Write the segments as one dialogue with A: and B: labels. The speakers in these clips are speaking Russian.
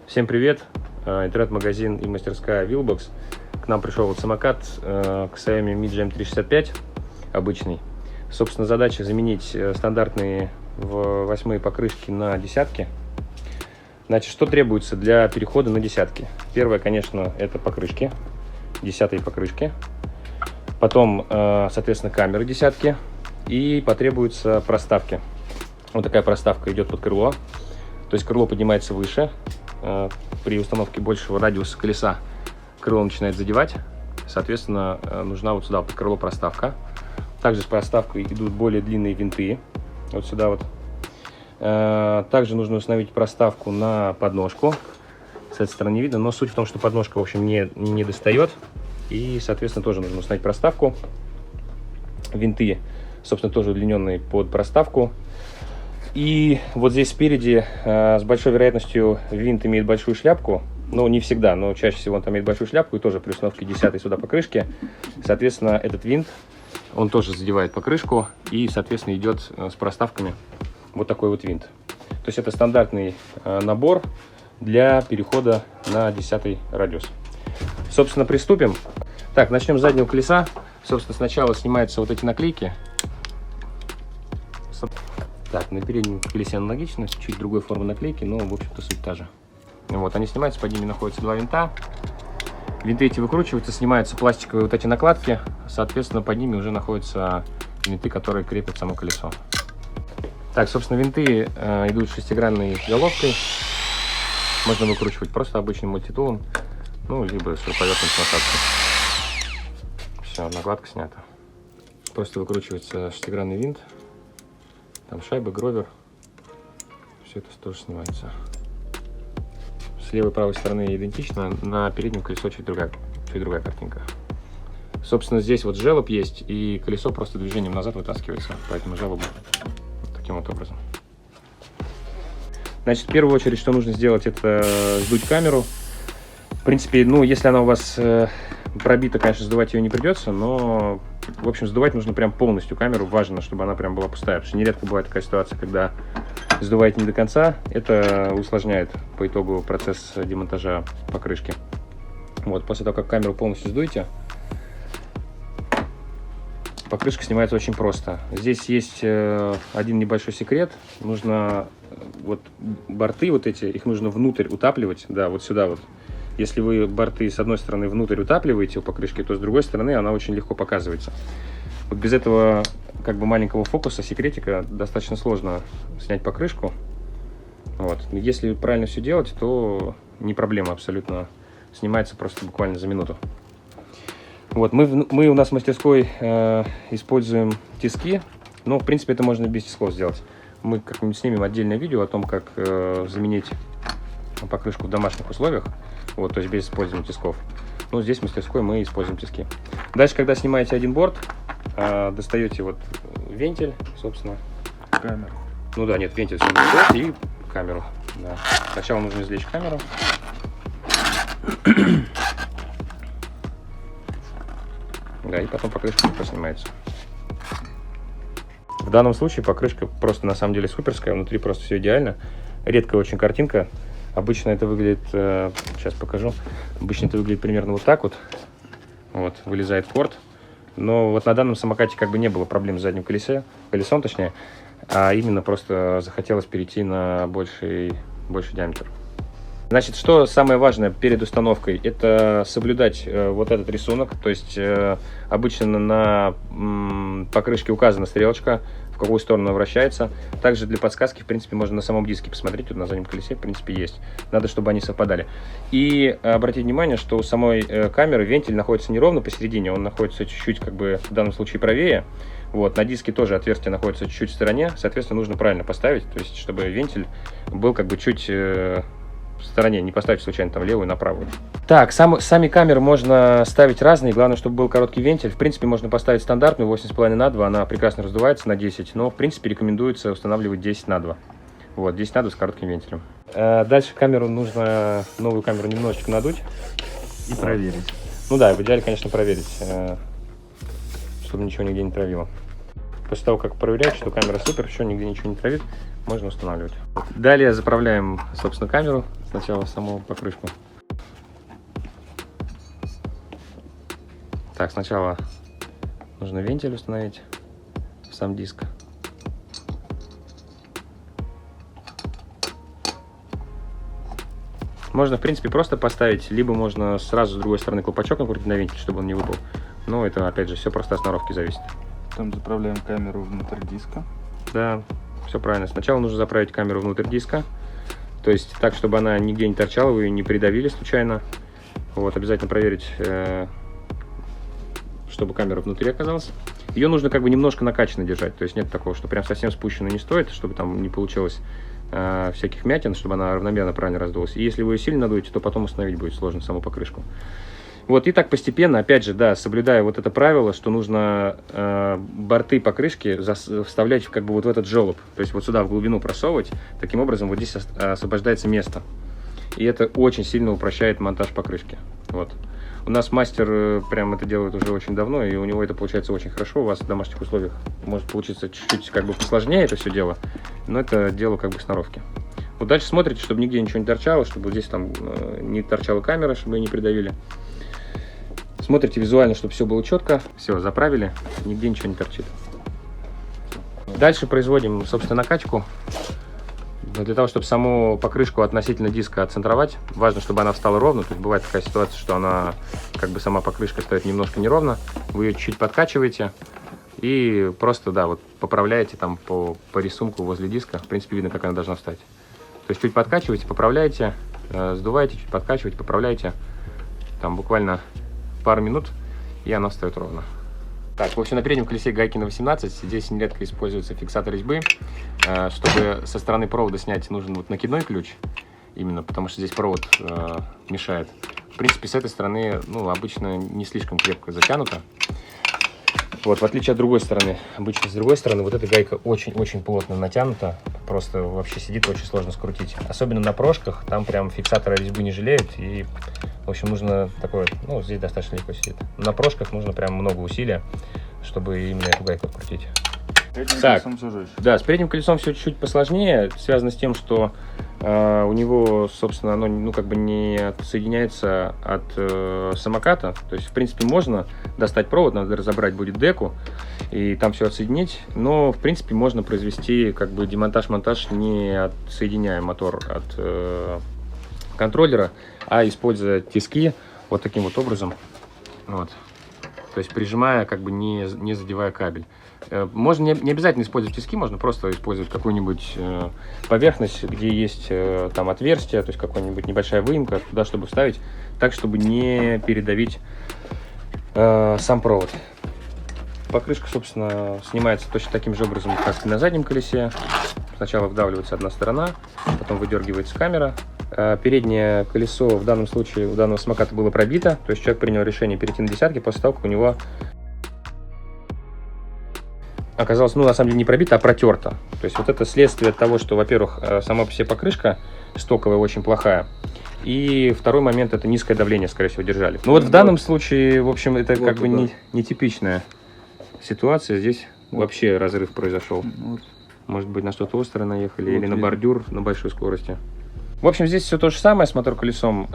A: Всем привет! Интернет-магазин и мастерская Wheelbox. К нам пришел вот самокат к Xiaomi Mi GM365 обычный. Собственно, задача заменить стандартные в 8 покрышки на десятки. Значит, что требуется для перехода на десятки? Первое, конечно, это покрышки, 10-е покрышки. Потом, соответственно, камеры десятки. И потребуются проставки. Вот такая проставка идет под крыло. То есть крыло поднимается выше. При установке большего радиуса колеса крыло начинает задевать. Соответственно, нужна вот сюда под крыло проставка. Также с проставкой идут более длинные винты. Вот сюда вот. Также нужно установить проставку на подножку. С этой стороны не видно, но суть в том, что подножка, в общем, не достает. И, соответственно, тоже нужно установить проставку. Винты, собственно, тоже удлиненные под проставку. И вот здесь спереди с большой вероятностью винт имеет большую шляпку. Ну, не всегда, но чаще всего он там имеет большую шляпку. И тоже при установке 10-й сюда покрышки. Соответственно, этот винт, он тоже задевает покрышку. И, соответственно, идет с проставками вот такой вот винт. То есть это стандартный набор для перехода на 10-й радиус. Собственно, приступим. Так, начнем с заднего колеса. Собственно, сначала снимаются вот эти наклейки. Так, на переднем колесе аналогично, чуть другой формы наклейки, но, в общем-то, суть та же. Вот, они снимаются, под ними находятся два винта. Винты эти выкручиваются, снимаются пластиковые вот эти накладки. Соответственно, под ними уже находятся винты, которые крепят само колесо. Так, собственно, винты идут шестигранной головкой. Можно выкручивать просто обычным мультитулом, ну, либо шуруповертом с насадкой. Все, накладка снята. Просто выкручивается шестигранный винт. Там шайба, гровер. Все это тоже снимается. С левой и правой стороны идентично. На переднем колесо чуть другая картинка. Собственно, здесь вот желоб есть, и колесо просто движением назад вытаскивается. Поэтому желоб вот таким вот образом. Значит, в первую очередь, что нужно сделать, это сдуть камеру. В принципе, ну, если она у вас пробита, конечно, сдувать ее не придется, но, в общем, сдувать нужно прям полностью камеру. Важно, чтобы она прям была пустая, потому что нередко бывает такая ситуация, когда сдуваете не до конца. Это усложняет по итогу процесс демонтажа покрышки. Вот, после того, как камеру полностью сдуете, покрышка снимается очень просто. Здесь есть один небольшой секрет. Нужно вот борты вот эти, их нужно внутрь утапливать, да, вот сюда вот. Если вы борты с одной стороны внутрь утапливаете у покрышки, то с другой стороны она очень легко показывается. Вот без этого как бы маленького фокуса, секретика, достаточно сложно снять покрышку. Вот. Если правильно все делать, то не проблема абсолютно. Снимается просто буквально за минуту. Вот, мы у нас в мастерской используем тиски, но в принципе это можно без тисков сделать. Мы как-нибудь снимем отдельное видео о том, как заменить покрышку в домашних условиях, вот, то есть без использования тисков. Но здесь в мастерской мы используем тиски. Дальше, когда снимаете один борт, достаете вот вентиль, собственно.
B: Камеру.
A: Ну да, нет, вентиль и камеру. Да. Сначала нужно извлечь камеру. Да, и потом покрышка легко снимается. В данном случае покрышка просто на самом деле суперская, внутри просто все идеально. Редкая очень картинка. Обычно это выглядит, сейчас покажу, обычно это выглядит примерно вот так вот. Вот, вылезает корд. Но вот на данном самокате как бы не было проблем с задним колесом точнее, а именно просто захотелось перейти на больший диаметр. Значит, что самое важное перед установкой, это соблюдать вот этот рисунок. То есть обычно на покрышке указана стрелочка, в какую сторону она вращается. Также для подсказки, в принципе, можно на самом диске посмотреть, тут на заднем колесе, в принципе, есть. Надо, чтобы они совпадали. И обратите внимание, что у самой камеры вентиль находится не ровно посередине, он находится чуть-чуть, как бы, в данном случае правее. Вот, на диске тоже отверстие находится чуть-чуть в стороне, соответственно, нужно правильно поставить, то есть, чтобы вентиль был как бы чуть в стороне, не поставить случайно там левую на правую. Так, сами камеры можно ставить разные, главное, чтобы был короткий вентиль. В принципе, можно поставить стандартную 8,5 на 2, она прекрасно раздувается на 10, но в принципе рекомендуется устанавливать 10 на 2. Вот, 10 на 2 с коротким вентилем. Дальше нужно новую камеру немножечко надуть.
B: И проверить.
A: Ну да, в идеале, конечно, проверить, чтобы ничего нигде не травило. После того, как проверять, что камера супер, все, нигде ничего не травит, можно устанавливать. Далее заправляем, собственно, камеру. Сначала саму покрышку. Так, сначала нужно вентиль установить в сам диск. Можно, в принципе, просто поставить, либо можно сразу с другой стороны колпачок накрутить на вентиль, чтобы он не выпал. Но это, опять же, все просто от сноровки зависит.
B: Там заправляем камеру внутрь диска.
A: Да, все правильно. Сначала нужно заправить камеру внутрь диска. То есть так, чтобы она нигде не торчала, вы ее не придавили случайно. Вот, обязательно проверить, чтобы камера внутри оказалась. Ее нужно как бы немножко накачанно держать. То есть нет такого, что прям совсем спущено не стоит, чтобы там не получилось всяких мятин, чтобы она равномерно правильно раздулась. И если вы ее сильно надуете, то потом установить будет сложно саму покрышку. Вот, и так постепенно, опять же, да, соблюдая вот это правило, что нужно борты покрышки вставлять как бы вот в этот желоб. То есть вот сюда в глубину просовывать. Таким образом вот здесь освобождается место. И это очень сильно упрощает монтаж покрышки. Вот. У нас мастер прям это делает уже очень давно, и у него это получается очень хорошо. У вас в домашних условиях может получиться чуть-чуть как бы посложнее это все дело, но это дело как бы сноровки. Вот дальше смотрите, чтобы нигде ничего не торчало, чтобы здесь там не торчала камера, чтобы ее не придавили. Смотрите визуально, чтобы все было четко. Все, заправили, нигде ничего не торчит. Дальше производим, собственно, накачку. Для того, чтобы саму покрышку относительно диска отцентровать, важно, чтобы она встала ровно. То есть бывает такая ситуация, что она, как бы сама покрышка стоит немножко неровно. Вы ее чуть-чуть подкачиваете и просто, да, вот поправляете там по рисунку возле диска. В принципе, видно, как она должна встать. То есть чуть подкачиваете, поправляете, сдуваете, чуть подкачиваете, поправляете. Там буквально пару минут, и она встает ровно. Так, в общем, на переднем колесе гайки на 18. Здесь нередко используется фиксатор резьбы. Чтобы со стороны провода снять, нужен вот накидной ключ. Именно потому что здесь провод мешает. В принципе, с этой стороны, ну, обычно не слишком крепко затянуто. Вот, в отличие от другой стороны. Обычно с другой стороны вот эта гайка очень-очень плотно натянута. Просто вообще сидит, очень сложно скрутить. Особенно на прошках, там прям фиксатора резьбы не жалеют. И, в общем, нужно такое, ну, здесь достаточно легко сидит. На прошках нужно прям много усилия, чтобы именно эту гайку открутить. Так, да, с передним колесом все чуть-чуть посложнее. Связано с тем, что у него, собственно, оно, ну, как бы не отсоединяется от самоката. То есть, в принципе, можно достать провод, надо разобрать будет деку и там все отсоединить. Но, в принципе, можно произвести как бы демонтаж-монтаж, не отсоединяя мотор от контроллера, а используя тиски вот таким вот образом. Вот. То есть, прижимая, как бы не задевая кабель. Можно не обязательно использовать тиски, можно просто использовать какую-нибудь поверхность, где есть там отверстие, то есть какая-нибудь небольшая выемка туда, чтобы вставить, так, чтобы не передавить сам провод. Покрышка, собственно, снимается точно таким же образом, как и на заднем колесе. Сначала вдавливается одна сторона, потом выдергивается камера. Переднее колесо в данном случае у данного самоката было пробито, то есть человек принял решение перейти на десятки после того, как у него оказалось, ну, на самом деле не пробито, а протерто. То есть вот это следствие того, что, во-первых, сама по себе покрышка стоковая очень плохая. И второй момент — это низкое давление, скорее всего, держали. Ну вот в данном случае, в общем, это как бы нетипичная ситуация. Здесь вообще разрыв произошел. Может быть, на что-то острое наехали или на бордюр на большой скорости. В общем, здесь все то же самое с мотор-колесом.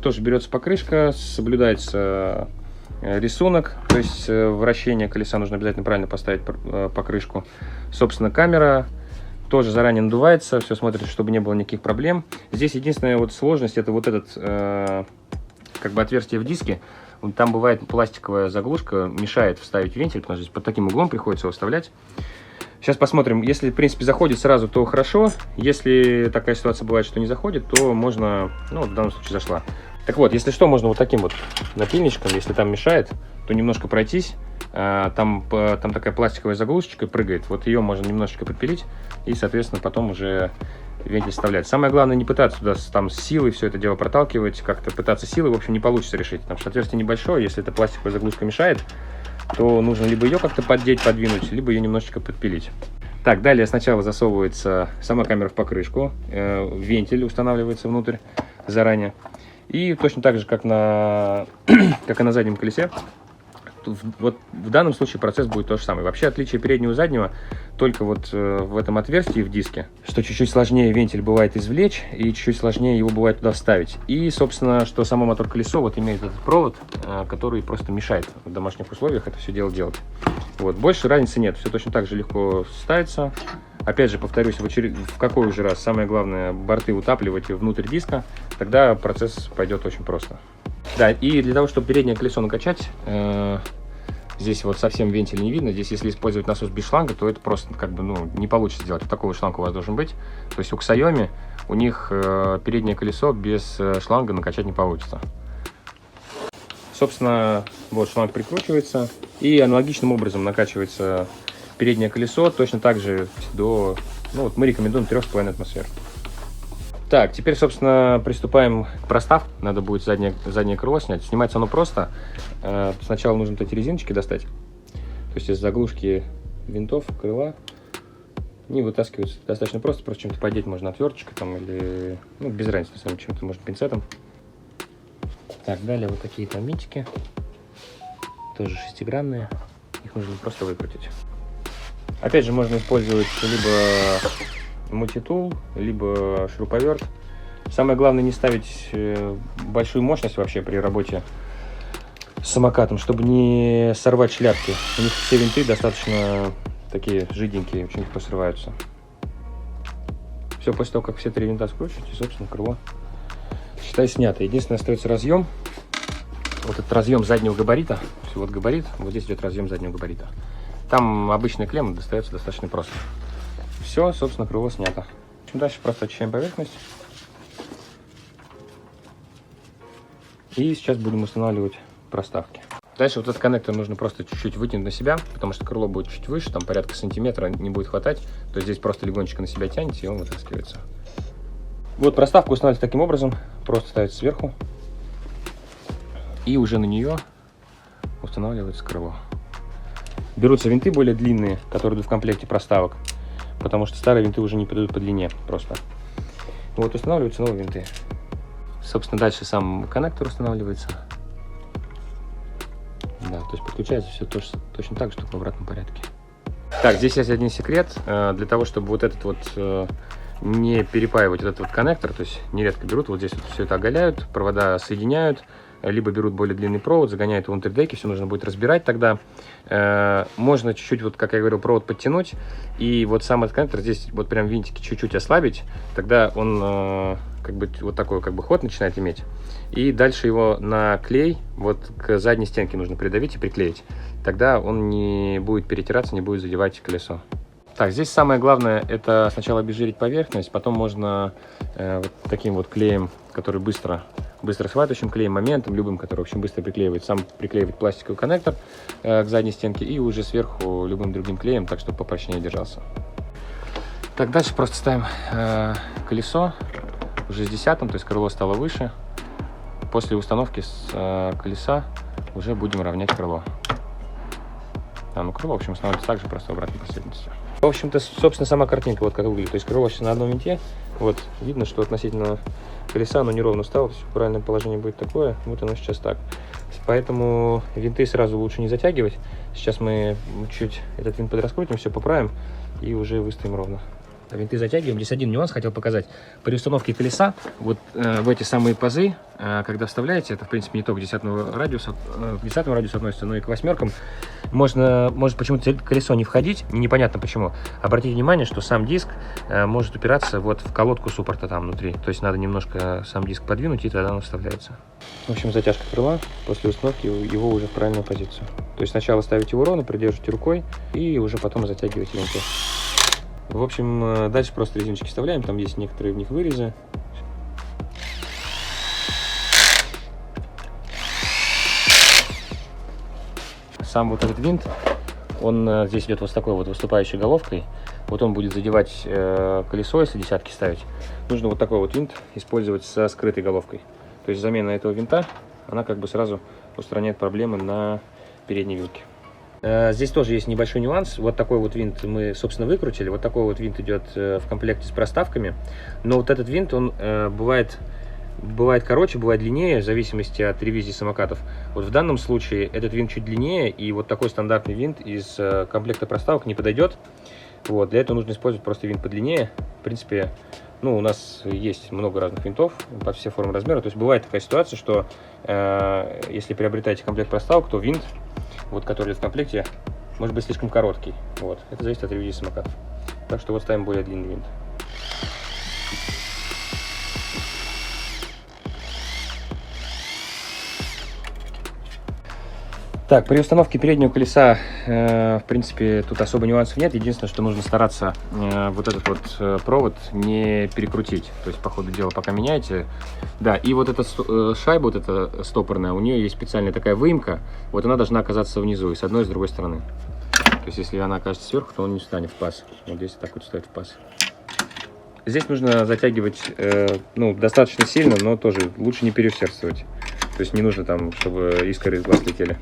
A: Тоже берется покрышка, соблюдается рисунок, то есть вращение колеса нужно обязательно правильно поставить покрышку. Собственно, камера тоже заранее надувается, все смотрится, чтобы не было никаких проблем. Здесь единственная вот сложность — это вот этот как бы отверстие в диске. Там бывает пластиковая заглушка, мешает вставить вентиль, потому что здесь под таким углом приходится его вставлять. Сейчас посмотрим. Если, в принципе, заходит сразу, то хорошо. Если такая ситуация бывает, что не заходит, то можно, ну, в данном случае зашла. Так вот, если что, можно вот таким вот напильничком, если там мешает, то немножко пройтись. Там такая пластиковая заглушечка прыгает. Вот ее можно немножечко подпилить и, соответственно, потом уже вентиль вставлять. Самое главное, не пытаться туда там с силой все это дело проталкивать, как-то пытаться силой, в общем, не получится решить. Потому что отверстие небольшое, если эта пластиковая заглушка мешает, то нужно либо ее как-то поддеть, подвинуть, либо ее немножечко подпилить. Так, далее сначала засовывается сама камера в покрышку, вентиль устанавливается внутрь заранее. И точно так же, как и на заднем колесе, вот в данном случае процесс будет то же самое. Вообще отличие переднего и заднего только вот в этом отверстии в диске, что чуть-чуть сложнее вентиль бывает извлечь и чуть-чуть сложнее его бывает туда вставить. И, собственно, что само мотор-колесо вот имеет этот провод, который просто мешает в домашних условиях это все дело делать. Вот. Больше разницы нет, все точно так же легко ставится. Опять же, повторюсь, в какой уже раз, самое главное, борты утапливать внутрь диска, тогда процесс пойдет очень просто. Да, и для того, чтобы переднее колесо накачать, здесь вот совсем вентиль не видно. Здесь, если использовать насос без шланга, то это просто как бы, ну, не получится сделать. Вот такой шланг у вас должен быть. То есть у Xiaomi у них переднее колесо без шланга накачать не получится. Собственно, вот шланг прикручивается и аналогичным образом накачивается переднее колесо точно так же до, ну вот мы рекомендуем 3,5 атмосфер. Так, теперь, собственно, приступаем к проставке. Надо будет заднее крыло снять. Снимается оно просто. Сначала нужно эти резиночки достать. То есть из заглушки винтов крыла. Они вытаскиваются достаточно просто. Просто чем-то подеть можно отверточкой там или, ну, без разницы, на самом деле, чем-то, может, пинцетом. Так, далее вот такие там винтики. Тоже шестигранные. Их нужно просто выкрутить. Опять же, можно использовать либо мультитул, либо шуруповерт. Самое главное не ставить большую мощность вообще при работе с самокатом, чтобы не сорвать шляпки. У них все винты достаточно такие жиденькие, очень легко срываются. Все, после того, как все 3 винта скручиваете, собственно, крыло, считай, снято. Единственное, остается разъем. Вот этот разъем заднего габарита. Вот габарит, вот здесь идет разъем заднего габарита. Там обычная клемма достается достаточно просто. Все, собственно, крыло снято. Дальше просто очищаем поверхность. И сейчас будем устанавливать проставки. Дальше вот этот коннектор нужно просто чуть-чуть вытянуть на себя, потому что крыло будет чуть выше, там порядка сантиметра не будет хватать. То есть здесь просто легонечко на себя тянете, и он вытаскивается. Вот проставку устанавливается таким образом. Просто ставится сверху. И уже на нее устанавливается крыло. Берутся винты более длинные, которые идут в комплекте проставок, потому что старые винты уже не подойдут по длине просто. Вот, устанавливаются новые винты. Собственно, дальше сам коннектор устанавливается. Да, то есть подключается все точно так же, только в обратном порядке. Так, здесь есть один секрет. Для того, чтобы вот этот вот не перепаивать этот вот коннектор, то есть нередко берут, вот здесь вот все это оголяют, провода соединяют, либо берут более длинный провод, загоняют его внутрь деки, все нужно будет разбирать тогда. Можно чуть-чуть, вот как я говорил, провод подтянуть, и вот сам этот коннектор здесь вот прям винтики чуть-чуть ослабить, тогда он как бы вот такой как бы ход начинает иметь. И дальше его на клей вот к задней стенке нужно придавить и приклеить. Тогда он не будет перетираться, не будет задевать колесо. Так, здесь самое главное — это сначала обезжирить поверхность, потом можно вот таким вот клеем, который быстро схватывающим клеем, моментом, любым, который, в общем, быстро приклеивает, сам приклеивать пластиковый коннектор к задней стенке и уже сверху любым другим клеем, так, чтобы попрочнее держался. Так, дальше просто ставим колесо уже с 10-м, то есть крыло стало выше. После установки с колеса уже будем равнять крыло. Ну крыло, в общем, становится также просто в обратной последовательности. В общем-то, собственно, сама картинка вот как выглядит. То есть крыло сейчас на одном винте. Вот, видно, что относительно колеса оно неровно стало. То есть правильное положение будет такое. Вот оно сейчас так. Поэтому винты сразу лучше не затягивать. Сейчас мы чуть этот винт подраскрутим, все поправим и уже выставим ровно. Винты затягиваем. Здесь один нюанс хотел показать. При установке колеса вот в эти самые пазы, когда вставляете, это в принципе не только к 10-му радиусу, относится, но и к 8-кам, может почему-то колесо не входить, непонятно почему. Обратите внимание, что сам диск может упираться вот в колодку суппорта там внутри. То есть надо немножко сам диск подвинуть, и тогда он вставляется. В общем, затяжка крыла, после установки его уже в правильную позицию. То есть сначала ставите его ровно, придержите рукой, и уже потом затягиваете винты. В общем, дальше просто резиночки вставляем, там есть некоторые в них вырезы. Сам вот этот винт, он здесь идет вот с такой вот выступающей головкой. Вот он будет задевать колесо, если десятки ставить. Нужно вот такой вот винт использовать со скрытой головкой. То есть замена этого винта, она как бы сразу устраняет проблемы на передней вилке. Здесь тоже есть небольшой нюанс. Вот такой вот винт мы, собственно, выкрутили. Вот такой вот винт идет в комплекте с проставками. Но вот этот винт, он бывает бывает короче, бывает длиннее, в зависимости от ревизии самокатов. Вот в данном случае этот винт чуть длиннее, и вот такой стандартный винт из комплекта проставок не подойдет. Вот, для этого нужно использовать просто винт подлиннее. В принципе, ну, у нас есть много разных винтов под все формы размера. То есть бывает такая ситуация, что если приобретаете комплект проставок, то винт, вот, который идет в комплекте, может быть слишком короткий. Вот, это зависит от ревизии самокатов. Так что вот ставим более длинный винт. Так, при установке переднего колеса, в принципе, тут особо нюансов нет. Единственное, что нужно стараться вот этот вот провод не перекрутить. То есть, по ходу дела, пока меняете. Да, и вот эта шайба, вот эта стопорная, у нее есть специальная такая выемка. Вот она должна оказаться внизу, и с одной, и с другой стороны. То есть, если она окажется сверху, то он не встанет в паз. Вот здесь так вот встает в паз. Здесь нужно затягивать, ну, достаточно сильно, но тоже лучше не переусердствовать. То есть, не нужно там, чтобы искры из глаз летели.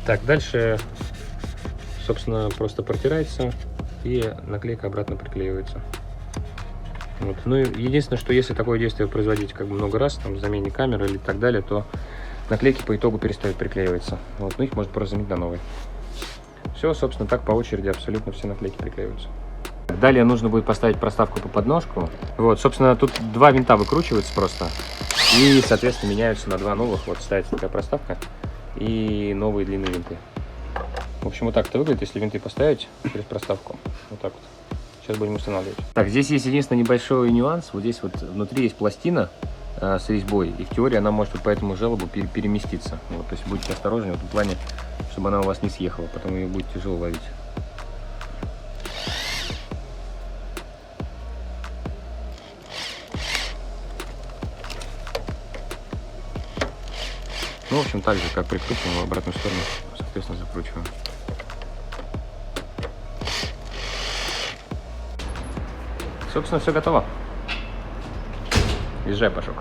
A: Так, дальше, собственно, просто протирается и наклейка обратно приклеивается. Вот. Ну, единственное, что если такое действие производить как бы много раз, там, замене камеры или так далее, то наклейки по итогу перестают приклеиваться. Вот. Ну, их можно просто заменить на новые. Все, собственно, так по очереди абсолютно все наклейки приклеиваются. Далее нужно будет поставить проставку по подножку. Вот, собственно, тут два винта выкручиваются просто. И, соответственно, меняются на два новых. Вот ставится такая проставка. И новые длинные винты. В общем, вот так это выглядит, если винты поставить через проставку. Вот так вот. Сейчас будем устанавливать. Так, здесь есть единственный небольшой нюанс. Вот здесь вот внутри есть пластина с резьбой. И в теории она может вот по этому желобу переместиться. Вот, то есть будьте осторожны в этом плане, чтобы она у вас не съехала. Потом ее будет тяжело ловить. Ну, в общем, так же, как прикручиваем в обратную сторону, соответственно, закручиваем. Собственно, все готово. Езжай, Пашок.